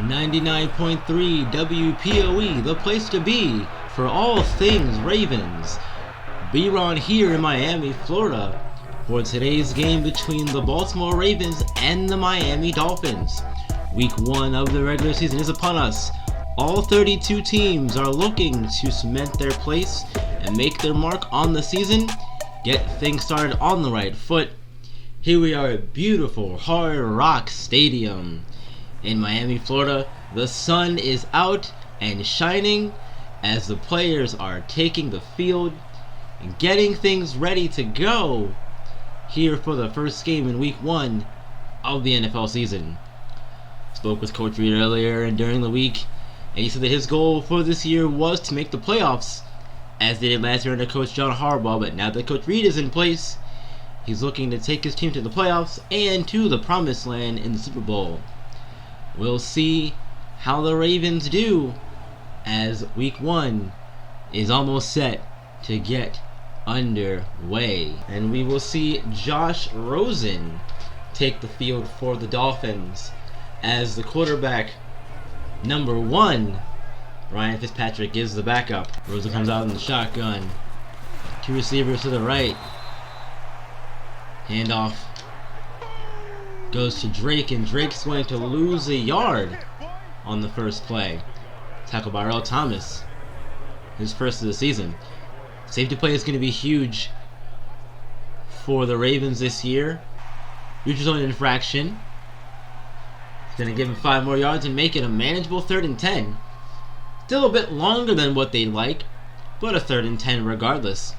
99.3 WPOE, the place to be for all things Ravens. B-Ron here in Miami, Florida, for today's game between the Baltimore Ravens and the Miami Dolphins. Week 1 of the regular season is upon us. All 32 teams are looking to cement their place and make their mark on the season, get things started on the right foot. Here we are at beautiful Hard Rock Stadium in Miami, Florida. The sun is out and shining as the players are taking the field and getting things ready to go here for the first game in week 1 of the NFL season. Spoke with Coach Reed earlier and during the week, and he said that his goal for this year was to make the playoffs, as they did last year under Coach John Harbaugh. But now that Coach Reed is in place, he's looking to take his team to the playoffs and to the promised land in the Super Bowl. We'll see how the Ravens do as week 1 is almost set to get underway. And we will see Josh Rosen take the field for the Dolphins as the quarterback number 1. Ryan Fitzpatrick is the backup. Rosen comes out in the shotgun. 2 receivers to the right. Handoff goes to Drake, and Drake's going to lose a yard on the first play. Tackled by Earl Thomas. His first of the season. Safety play is going to be huge for the Ravens this year. Neutral zone infraction. Going to give him 5 more yards and make it a manageable 3rd and 10. Still a bit longer than what they'd like, but a 3rd and 10 regardless.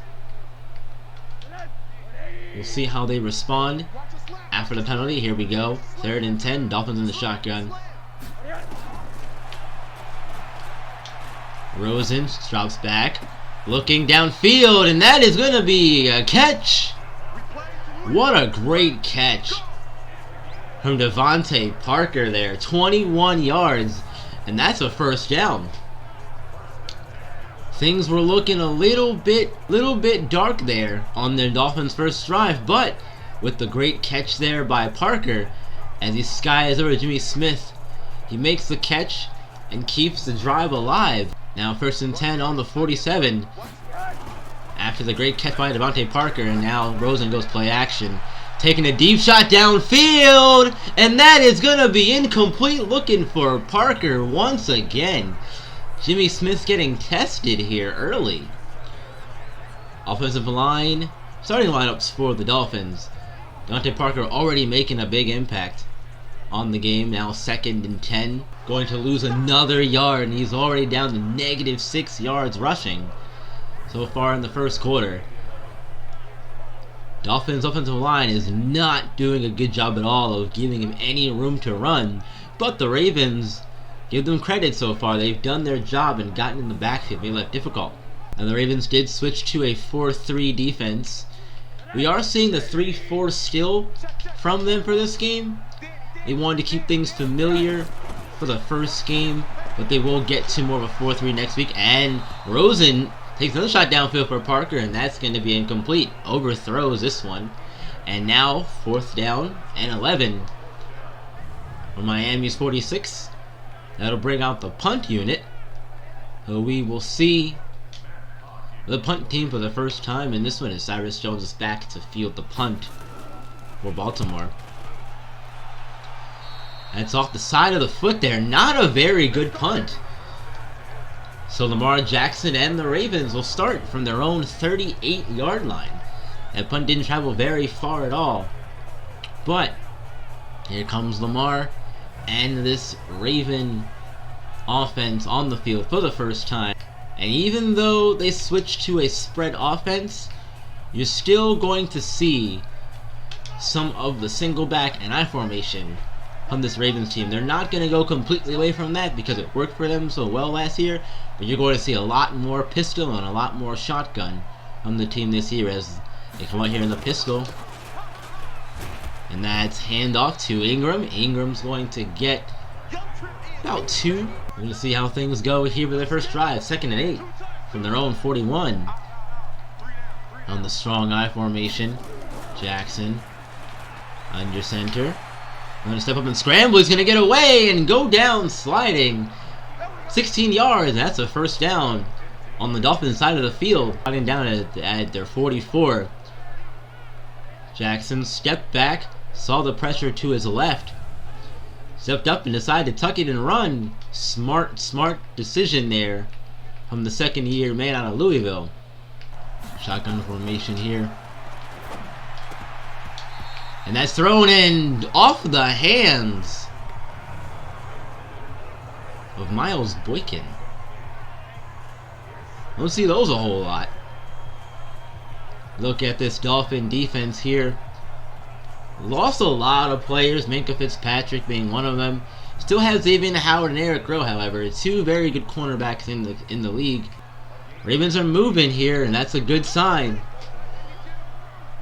We'll see how they respond after the penalty. Here we go. 3rd and 10. Dolphins in the shotgun. Rosen drops back, looking downfield, and that is going to be a catch. What a great catch from Devontae Parker there. 21 yards, and that's a first down. Things were looking a little bit dark there on the Dolphins' first drive, but with the great catch there by Parker, as he skies over Jimmy Smith, he makes the catch and keeps the drive alive. Now 1st and 10 on the 47 after the great catch by Devontae Parker, and now Rosen goes play action, taking a deep shot downfield, and that is going to be incomplete, looking for Parker once again. Jimmy Smith getting tested here early. Offensive line, starting lineups for the Dolphins. Devontae Parker already making a big impact on the game. Now 2nd and 10. Going to lose another yard, and he's already down to -6 yards rushing so far in the first quarter. Dolphins' offensive line is not doing a good job at all of giving him any room to run, but the Ravens give them credit so far. They've done their job and gotten in the backfield, made life difficult. And the Ravens did switch to a 4-3 defense. We are seeing the 3-4 still from them for this game. They wanted to keep things familiar for the first game, but they will get to more of a 4-3 next week. And Rosen takes another shot downfield for Parker, and that's going to be incomplete. Overthrows this one. And now 4th down and 11 for Miami's 46. That'll bring out the punt unit. So we will see the punt team for the first time, and this one is Cyrus Jones is back to field the punt for Baltimore. That's off the side of the foot there. Not a very good punt. So Lamar Jackson and the Ravens will start from their own 38-yard line. That punt didn't travel very far at all. But here comes Lamar and this Raven offense on the field for the first time. And even though they switched to a spread offense, you're still going to see some of the single back and I formation from this Ravens team. They're not going to go completely away from that because it worked for them so well last year, but you're going to see a lot more pistol and a lot more shotgun from the team this year as they come out here in the pistol. And that's handoff to Ingram. Ingram's going to get about 2. We're going to see how things go here with their first drive. 2nd and 8 from their own 41. On the strong I formation. Jackson under center. Gonna step up and scramble. He's gonna get away and go down sliding. 16 yards. That's a first down on the Dolphins side of the field. Sliding down at their 44. Jackson stepped back, saw the pressure to his left, stepped up and decided to tuck it and run. Smart decision there from the second-year man out of Louisville. Shotgun formation here. And that's thrown in off the hands of Miles Boykin. Don't see those a whole lot. Look at this Dolphin defense here. Lost a lot of players, Minkah Fitzpatrick being one of them. Still has Xavier Howard and Eric Rowe, however. Two very good cornerbacks in the league. Ravens are moving here, and that's a good sign.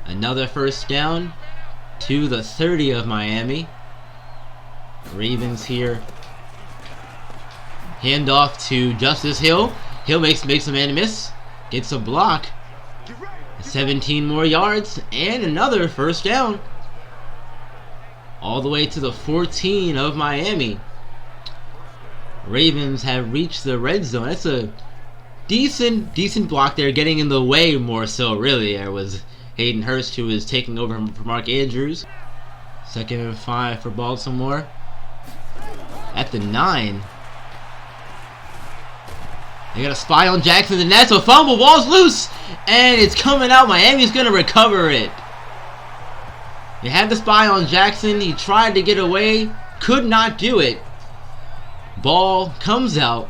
Another first down to the 30 of Miami. Ravens here. Handoff to Justice Hill. Hill makes a man miss. Gets a block. 17 more yards and another first down. All the way to the 14 of Miami. Ravens have reached the red zone. That's a decent block there, getting in the way more so, really. There was Hayden Hurst, who is taking over for Mark Andrews. 2nd and 5 for Baltimore. At the 9. They got a spy on Jackson, and that's a fumble. Ball's loose, and it's coming out. Miami's going to recover it. They had the spy on Jackson. He tried to get away, could not do it. Ball comes out.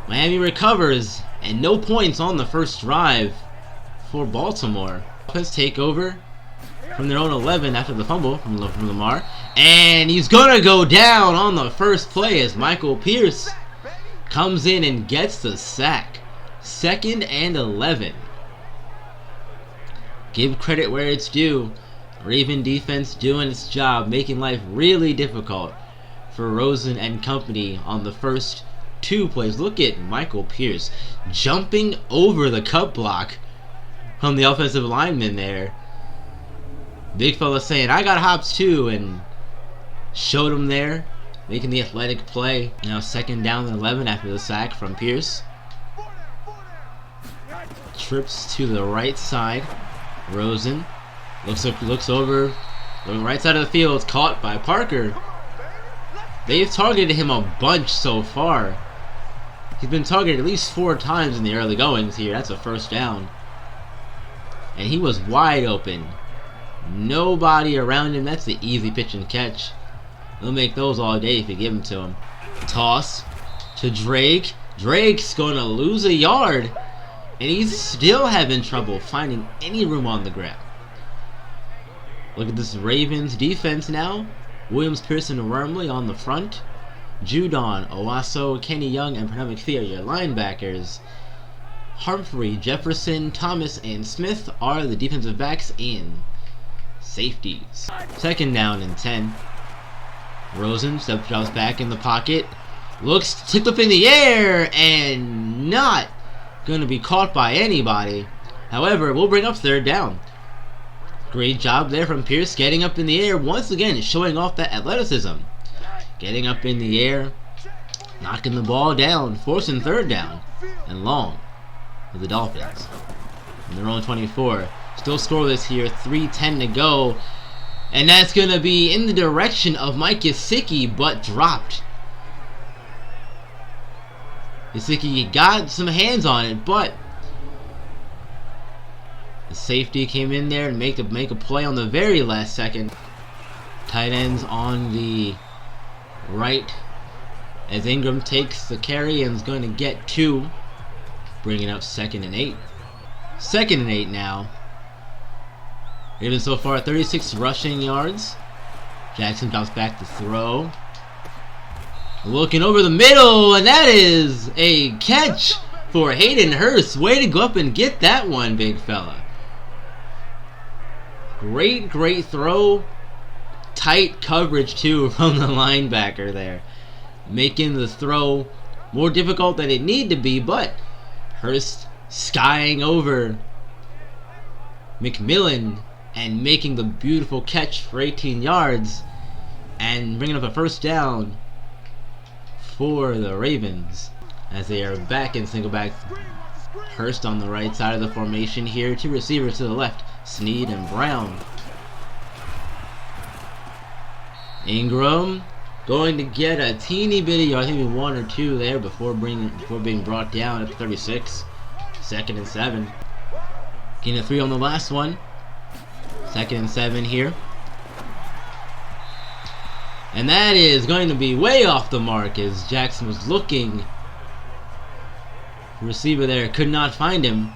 Miami recovers, and no points on the first drive for Baltimore. Let's take over from their own 11 after the fumble from Lamar. And he's going to go down on the first play as Michael Pierce comes in and gets the sack. 2nd and 11. Give credit where it's due. Raven defense doing its job, making life really difficult for Rosen and company on the first 2 plays. Look at Michael Pierce jumping over the cut block from the offensive lineman there. Big fella saying, I got hops too, and showed him there, making the athletic play. Now 2nd down and 11 after the sack from Pierce. Trips to the right side. Rosen looks over the right side of the field. It's caught by Parker. They've targeted him a bunch so far. He's been targeted at least 4 times in the early goings here. That's a first down. And he was wide open. Nobody around him. That's the easy pitch and catch. They'll make those all day if you give them to him. Toss to Drake. Drake's going to lose a yard. And he's still having trouble finding any room on the ground. Look at this Ravens defense now. Williams, Pearson, and Wormley on the front. Judon, Owasso, Kenny Young, and Pranav McPhee are your linebackers. Humphrey, Jefferson, Thomas, and Smith are the defensive backs in safeties. 2nd down and 10. Rosen drops back in the pocket. Looks tipped up in the air and not going to be caught by anybody. However, we'll bring up 3rd down. Great job there from Pierce, getting up in the air once again, showing off that athleticism. Getting up in the air, knocking the ball down, forcing 3rd down and long for the Dolphins. And their own 24. Still scoreless here, 3:10 to go. And that's going to be in the direction of Mike Gesicki, but dropped. Gesicki got some hands on it, but the safety came in there and make a play on the very last second. Tight ends on the right as Ingram takes the carry and is going to get 2, bringing up 2nd and 8. 2nd and 8 now. Even so far, 36 rushing yards. Jackson bounced back to throw. Looking over the middle, and that is a catch for Hayden Hurst. Way to go up and get that one, big fella. Great throw. Tight coverage, too, from the linebacker there. Making the throw more difficult than it needed to be, but Hurst skying over McMillan and making the beautiful catch for 18 yards. and bringing up a first down for the Ravens as they are back in single back. Hurst on the right side of the formation here. Two receivers to the left, Snead and Brown. Ingram going to get a teeny bitty yard, I think maybe 1 or 2 there before being brought down at 36. 2nd and 7. Getting a 3 on the last one. 2nd and 7 here. And that is going to be way off the mark as Jackson was looking. The receiver there could not find him.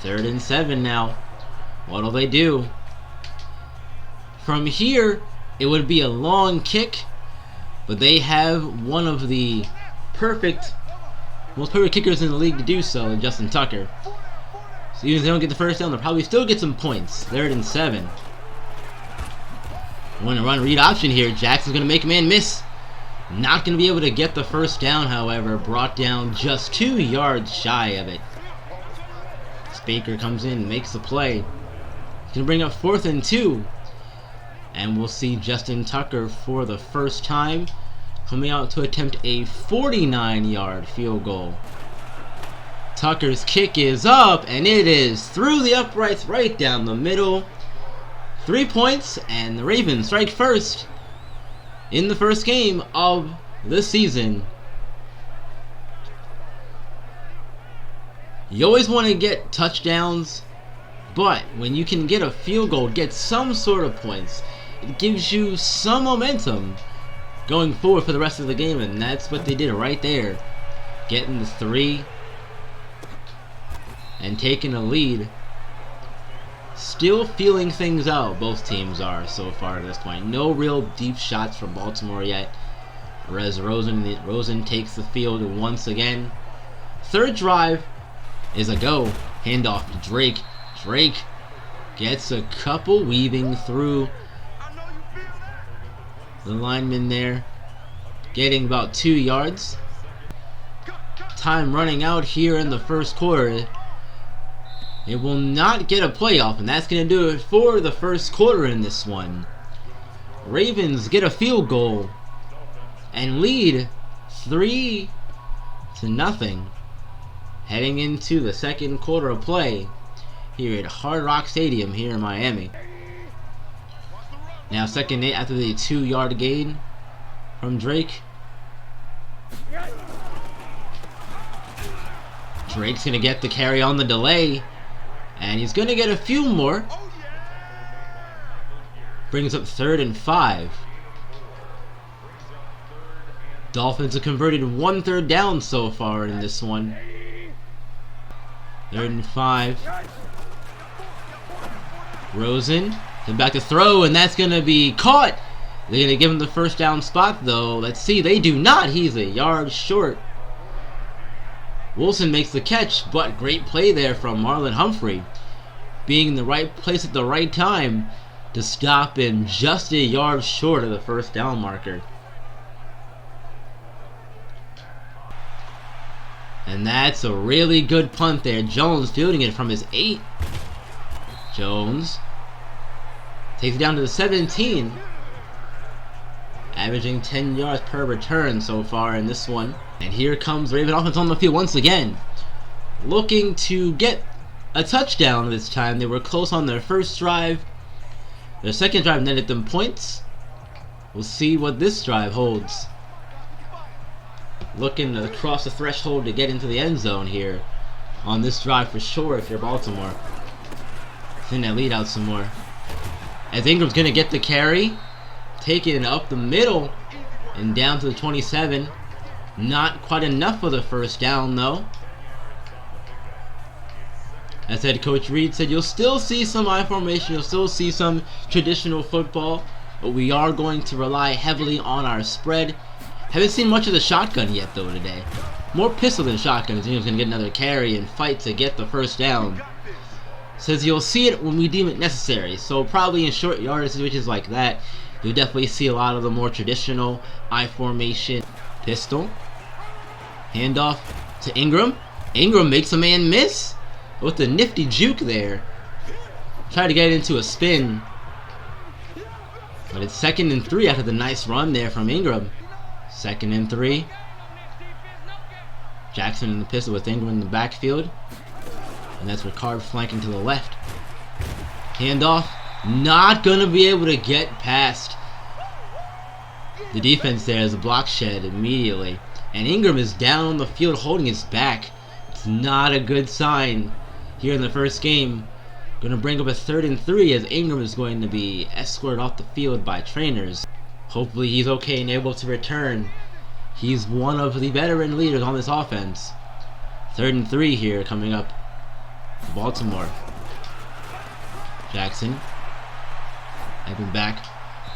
3rd and 7 now. What'll they do? From here, it would be a long kick, but they have one of the most perfect kickers in the league to do so, in Justin Tucker. So even if they don't get the first down, they'll probably still get some points. 3rd and 7. Want to run read option here. Jackson's going to make a man miss. Not going to be able to get the first down, however. Brought down just 2 yards shy of it. Baker comes in, makes the play. He's going to bring up 4th and 2. And we'll see Justin Tucker for the first time coming out to attempt a 49-yard field goal. Tucker's kick is up, and it is through the uprights right down the middle. 3 points, and the Ravens strike first in the first game of the season. You always want to get touchdowns, but when you can get a field goal, get some sort of points, it gives you some momentum going forward for the rest of the game, and that's what they did right there. Getting the 3 and taking a lead. Still feeling things out, both teams are so far at this point. No real deep shots from Baltimore yet. Whereas Rosen takes the field once again. 3rd drive is a go. Handoff to Drake. Drake gets a couple weaving through the lineman there, getting about 2 yards. Time running out here in the first quarter. It will not get a playoff, and that's going to do it for the first quarter in this one. Ravens get a field goal and lead 3-0 heading into the second quarter of play here at Hard Rock Stadium here in Miami. Now 2nd and 8 after the 2-yard gain from Drake. Drake's going to get the carry on the delay, and he's going to get a few more. Brings up 3rd and 5. Dolphins have converted 1 3rd down so far in this one. 3rd and 5. Rosen, then back to throw, and that's going to be caught. They're going to give him the first down spot, though. Let's see. They do not. He's a yard short. Wilson makes the catch, but great play there from Marlon Humphrey. Being in the right place at the right time to stop him just a yard short of the first down marker. And that's a really good punt there. Jones fielding it from his 8. Jones takes it down to the 17. Averaging 10 yards per return so far in this one. And here comes Raven offense on the field once again. Looking to get a touchdown this time. They were close on their first drive. Their second drive netted them points. We'll see what this drive holds. Looking to cross the threshold to get into the end zone here on this drive for sure if you're Baltimore. Thin that lead out some more. As Ingram's going to get the carry. Taking it up the middle and down to the 27. Not quite enough for the first down though. As head coach Reed said, you'll still see some I formation, you'll still see some traditional football, but we are going to rely heavily on our spread. Haven't seen much of the shotgun yet though today. More pistol than shotgun. He's going to get another carry and fight to get the first down. Says you'll see it when we deem it necessary. So probably in short yardage situations like that, you'll definitely see a lot of the more traditional I formation pistol. Handoff to Ingram. Ingram makes a man miss with the nifty juke there. Try to get it into a spin. But it's 2nd and 3 after the nice run there from Ingram. 2nd and 3. Jackson in the pistol with Ingram in the backfield. And that's Ricard flanking to the left. Handoff. Not going to be able to get past the defense there as a block shed immediately. And Ingram is down on the field holding his back. It's not a good sign here in the first game. Going to bring up a 3rd and 3 as Ingram is going to be escorted off the field by trainers. Hopefully he's okay and able to return. He's one of the veteran leaders on this offense. 3rd and 3 here coming up. Baltimore. Jackson. Stepping back.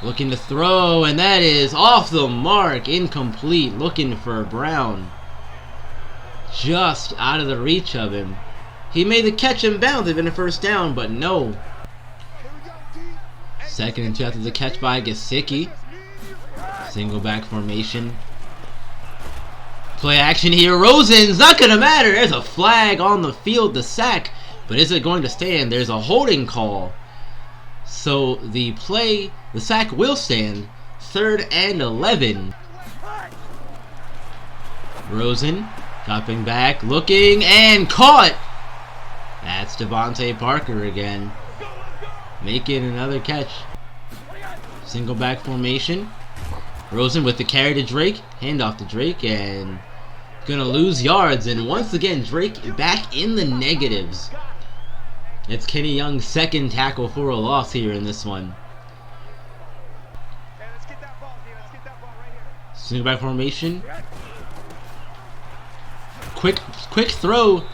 Looking to throw, and that is off the mark. Incomplete. Looking for Brown. Just out of the reach of him. He made the catch and bounce. It'd been a 1st down, but no. 2nd and 2 after the catch by Gesicki. Single back formation. Play action here. Rosen's not going to matter. There's a flag on the field. The sack. But is it going to stand? There's a holding call. So the sack will stand. 3rd and 11. Rosen dropping back, looking, and caught. That's Devontae Parker again, making another catch. Single back formation. Rosen with the carry to Drake. Handoff to Drake, and gonna lose yards. And once again, Drake back in the negatives. It's Kenny Young's 2nd tackle for a loss here in this one. Single back formation. Quick throw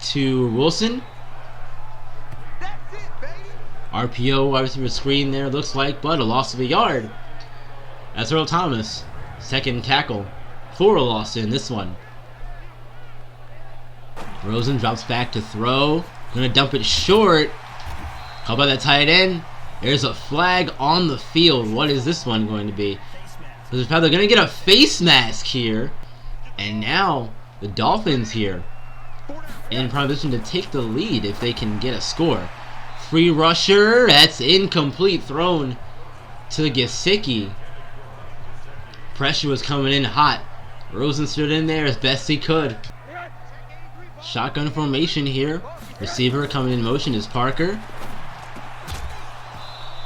to Wilson. RPO, wide receiver screen there, looks like, but a loss of a yard. That's Earl Thomas. 2nd tackle for a loss in this one. Rosen drops back to throw. Gonna dump it short. How about that tight end? There's a flag on the field. What is this one going to be? They're probably gonna get a face mask here. And now the Dolphins here in position to take the lead if they can get a score. Free rusher. That's incomplete. Thrown to Gesicki. Pressure was coming in hot. Rosen stood in there as best he could. Shotgun formation here. Receiver coming in motion is Parker.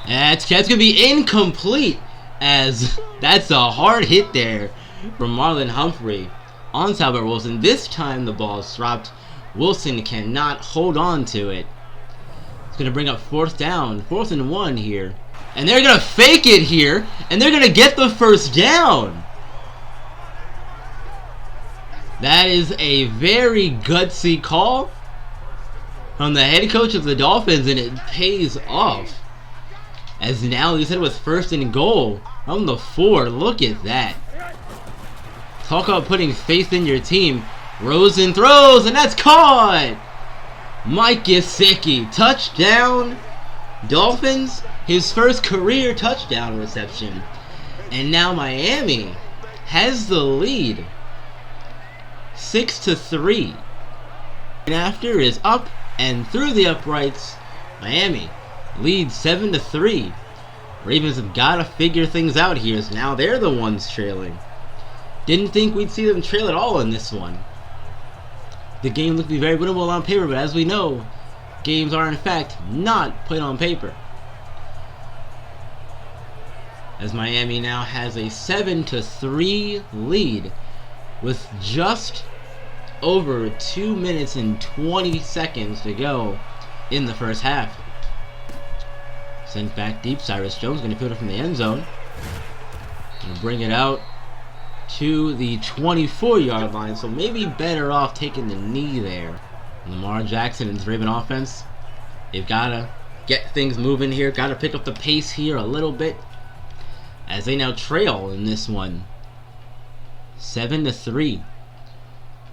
That's going to be incomplete, as that's a hard hit there from Marlon Humphrey on Albert Wilson. This time the ball is dropped. Wilson cannot hold on to it. It's going to bring up 4th down. 4th and 1 here. And they're going to fake it here, and they're going to get the 1st down. That is a very gutsy call from the head coach of the Dolphins, and it pays off. As now he's hit with 1st and goal from the 4. Look at that. Talk about putting faith in your team. Rosen throws, and that's caught. Mike Gesicki, touchdown. Dolphins, his 1st career touchdown reception. And now Miami has the lead. 6-3. And after is up and through the uprights. Miami leads 7-3. Ravens have got to figure things out here, as now they're the ones trailing. Didn't think we'd see them trail at all in this one. The game looked to be very winnable on paper, but as we know, games are in fact not played on paper. As Miami now has a 7-3 lead with just over 2 minutes and 20 seconds to go in the first half. Sent back deep. Cyrus Jones going to field it from the end zone. Going to bring it out to the 24-yard line, so maybe better off taking the knee there. Lamar Jackson and his Raven offense, they've got to get things moving here. Got to pick up the pace here a little bit, as they now trail in this one. 7-3.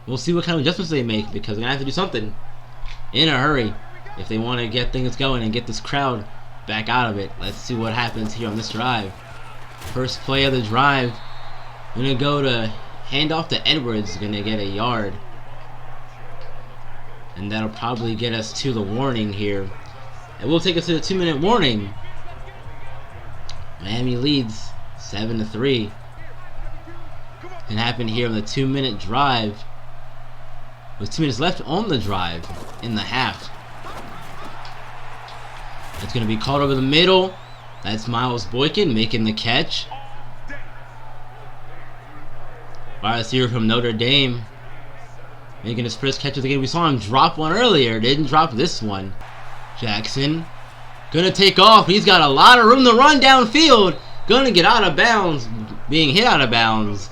We'll see what kind of adjustments they make, because they're going to have to do something in a hurry if they want to get things going and get this crowd back out of it. Let's see what happens here on this drive. First play of the drive. Going to go to handoff to Edwards. Going to get a yard. And that'll probably get us to the warning here. It will take us to the 2-minute warning. Miami leads 7-3. Can happen here on the 2-minute drive. With 2 minutes left on the drive in the half. That's going to be caught over the middle. That's Miles Boykin making the catch. Wide receiver from Notre Dame making his first catch of the game. We saw him drop one earlier. Didn't drop this one. Jackson gonna take off. He's got a lot of room to run downfield. Gonna get out of bounds. Being hit out of bounds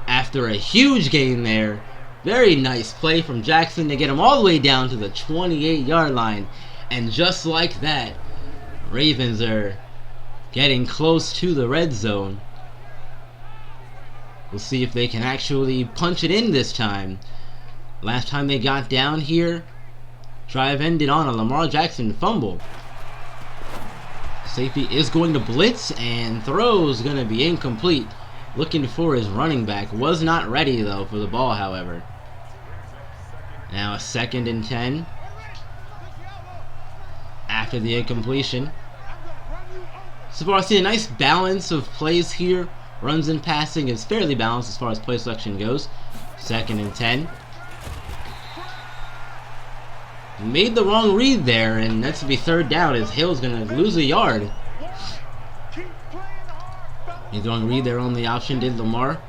after a huge gain there. Very nice play from Jackson to get him all the way down to the 28-yard line. And just like that, Ravens are getting close to the red zone. We'll see if they can actually punch it in this time. Last time they got down here, drive ended on a Lamar Jackson fumble. Safety is going to blitz, and throw is going to be incomplete. Looking for his running back. Was not ready, though, for the ball, however. Now a 2nd and 10. After the incompletion. So far, I've seen a nice balance of plays here. Runs and passing is fairly balanced as far as play selection goes. 2nd and 10. Made the wrong read there, and that's to be 3rd down as Hill's going to lose a yard. Made the wrong read there on the option, did Lamar.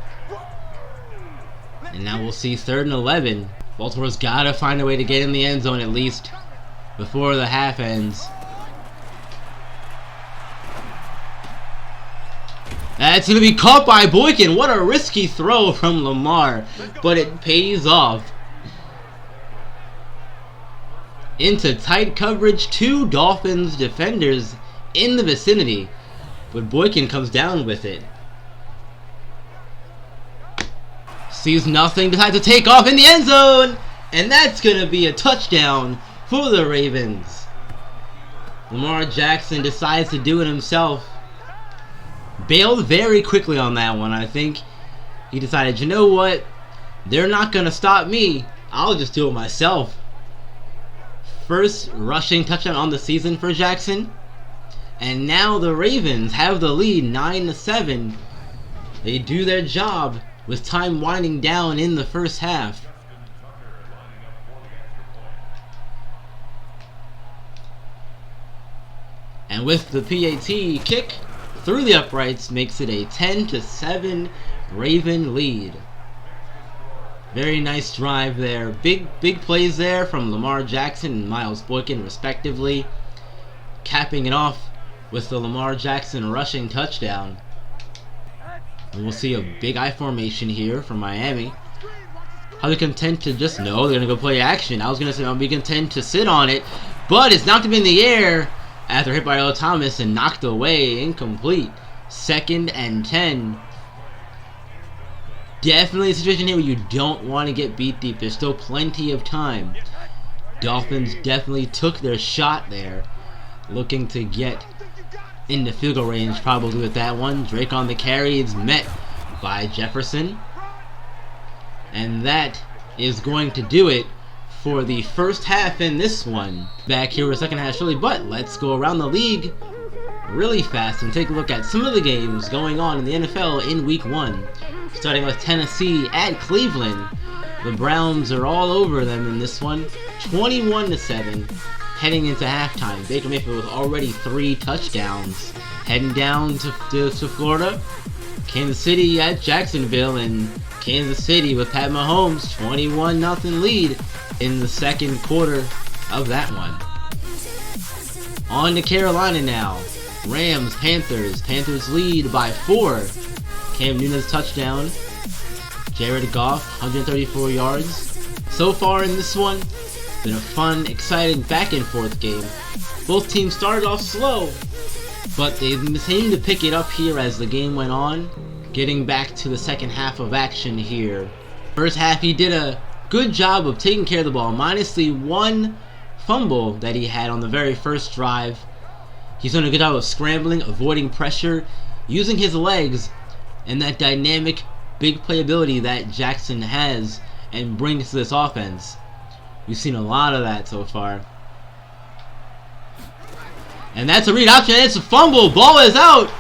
And now we'll see 3rd and 11. Baltimore's got to find a way to get in the end zone at least before the half ends. That's going to be caught by Boykin. What a risky throw from Lamar, but it pays off. Into tight coverage, 2 Dolphins defenders in the vicinity, but Boykin comes down with it. Sees nothing, decides to take off in the end zone, and that's going to be a touchdown for the Ravens. Lamar Jackson decides to do it himself. Bailed very quickly on that one. I think he decided, you know what? They're not going to stop me. I'll just do it myself. First rushing touchdown on the season for Jackson. And now the Ravens have the lead 9-7. They do their job with time winding down in the first half. And with the PAT kick through the uprights makes it a 10-7 Raven lead. Very nice drive there. Big plays there from Lamar Jackson and Miles Boykin respectively. Capping it off with the Lamar Jackson rushing touchdown. And we'll see a big I formation here from Miami. Are they content to just know they're going to go play action? I was going to say I'll be content to sit on it. But it's knocked him in the air after hit by Earl Thomas and knocked away. Incomplete. 2nd and 10. Definitely a situation here where you don't want to get beat deep. There's still plenty of time. Dolphins definitely took their shot there. Looking to get into field goal range probably with that one. Drake on the carry is met by Jefferson. And that is going to do it for the first half in this one. Back here with second half shortly, but let's go around the league really fast and take a look at some of the games going on in the NFL in week 1. Starting with Tennessee at Cleveland. The Browns are all over them in this one. 21-7. Heading into halftime. Baker Mayfield with already 3 touchdowns. Heading down to Florida. Kansas City at Jacksonville, and Kansas City with Pat Mahomes 21-0 lead in the second quarter of that one. On to Carolina now. Rams, Panthers. Panthers lead by 4. Cam Newton's touchdown. Jared Goff, 134 yards. So far in this one, been a fun, exciting back and forth game. Both teams started off slow, but they seemed to pick it up here as the game went on. Getting back to the second half of action here. First half, he did a good job of taking care of the ball, minus the 1 fumble that he had on the very first drive. He's done a good job of scrambling, avoiding pressure, using his legs, and that dynamic big playability that Jackson has and brings to this offense. We've seen a lot of that so far. And that's a read option, and it's a fumble. Ball is out.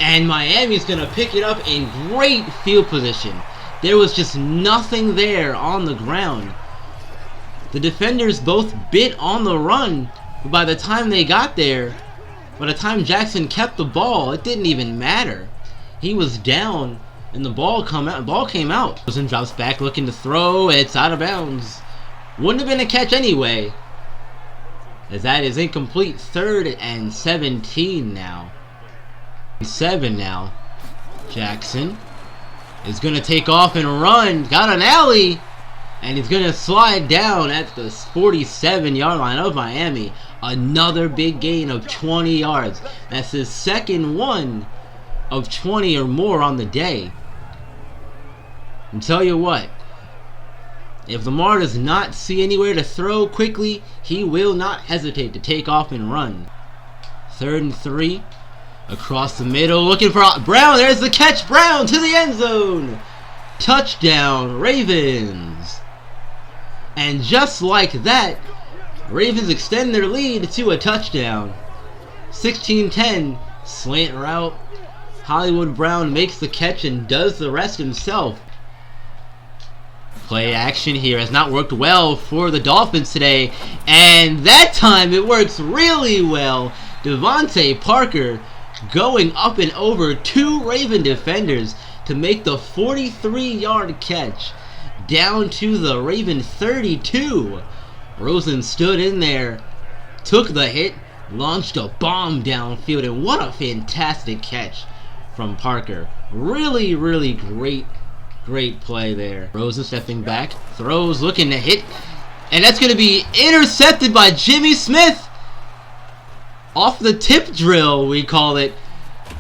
And Miami's going to pick it up in great field position. There was just nothing there on the ground. The defenders both bit on the run, but by the time they got there, by the time Jackson kept the ball, it didn't even matter. He was down, and the ball came out. Rosen drops back looking to throw. It's out of bounds. Wouldn't have been a catch anyway, as that is incomplete. 3rd and 17 now. 7 now. Jackson is going to take off and run. Got an alley. And he's going to slide down at the 47-yard line of Miami. Another big gain of 20 yards. That's his second one of 20 or more on the day. And tell you what, if Lamar does not see anywhere to throw quickly, he will not hesitate to take off and run. 3rd and 3. Across the middle, looking for Brown. There's the catch. Brown to the end zone. Touchdown, Ravens. And just like that, Ravens extend their lead to a touchdown. 16-10, slant route. Hollywood Brown makes the catch and does the rest himself. Play action here has not worked well for the Dolphins today, and that time it works really well. Devontae Parker going up and over 2 Raven defenders to make the 43-yard catch down to the Raven 32. Rosen stood in there, took the hit, launched a bomb downfield, and what a fantastic catch from Parker. Really, really great play there. Rosen stepping back, throws, looking to hit, and that's going to be intercepted by Jimmy Smith. Off the tip drill, we call it.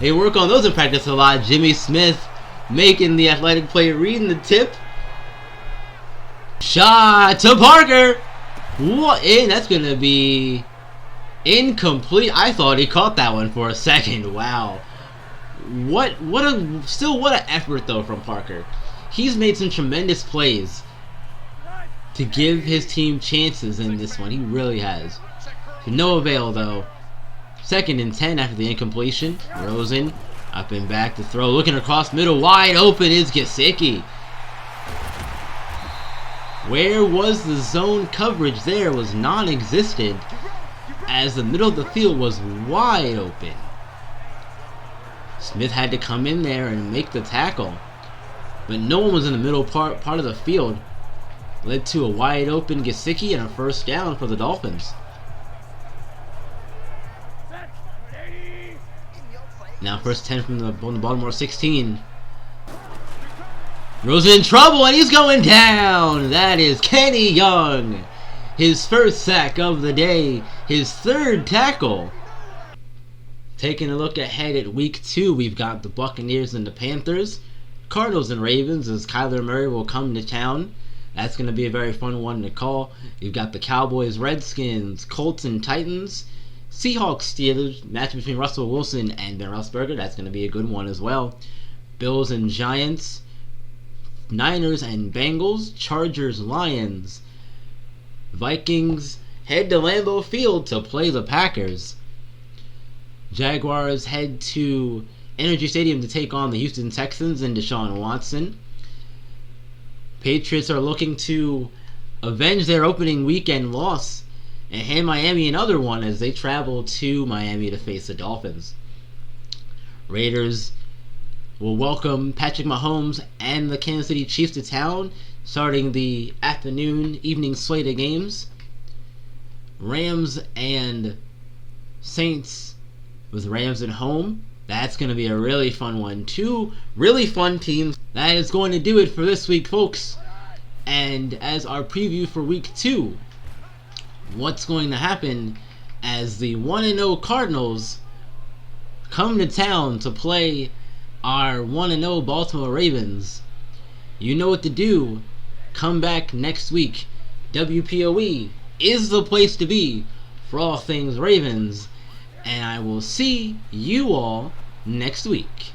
They work on those in practice a lot. Jimmy Smith making the athletic play, reading the tip. Shot to Parker. What? And that's going to be incomplete. I thought he caught that one for a second. Wow. What an effort though from Parker. He's made some tremendous plays to give his team chances in this one. He really has. To no avail though. 2nd and 10 after the incompletion. Rosen up and back to throw. Looking across middle. Wide open is Gesicki. Where was the zone coverage there was non-existent, as the middle of the field was wide open. Smith had to come in there and make the tackle, but no one was in the middle part of the field. Led to a wide open Gesicki and a 1st down for the Dolphins. Now 1st 10 from the Baltimore 16. Rosen in trouble and he's going down. That is Kenny Young. His 1st sack of the day. His 3rd tackle. Taking a look ahead at week 2, we've got the Buccaneers and the Panthers. Cardinals and Ravens as Kyler Murray will come to town. That's going to be a very fun one to call. You've got the Cowboys, Redskins, Colts and Titans. Seahawks, Steelers, match between Russell Wilson and Ben Roethlisberger. That's going to be a good one as well. Bills and Giants. Niners and Bengals. Chargers, Lions. Vikings head to Lambeau Field to play the Packers. Jaguars head to Energy Stadium to take on the Houston Texans and Deshaun Watson. Patriots are looking to avenge their opening weekend loss and hand Miami another one as they travel to Miami to face the Dolphins. Raiders will welcome Patrick Mahomes and the Kansas City Chiefs to town, starting the evening slate of games. Rams and Saints with Rams at home. That's going to be a really fun one. 2 really fun teams. That is going to do it for this week, folks. And as our preview for week 2, what's going to happen as the 1-0 Cardinals come to town to play our 1-0 Baltimore Ravens. You know what to do. Come back next week. WPOE is the place to be for all things Ravens. And I will see you all next week.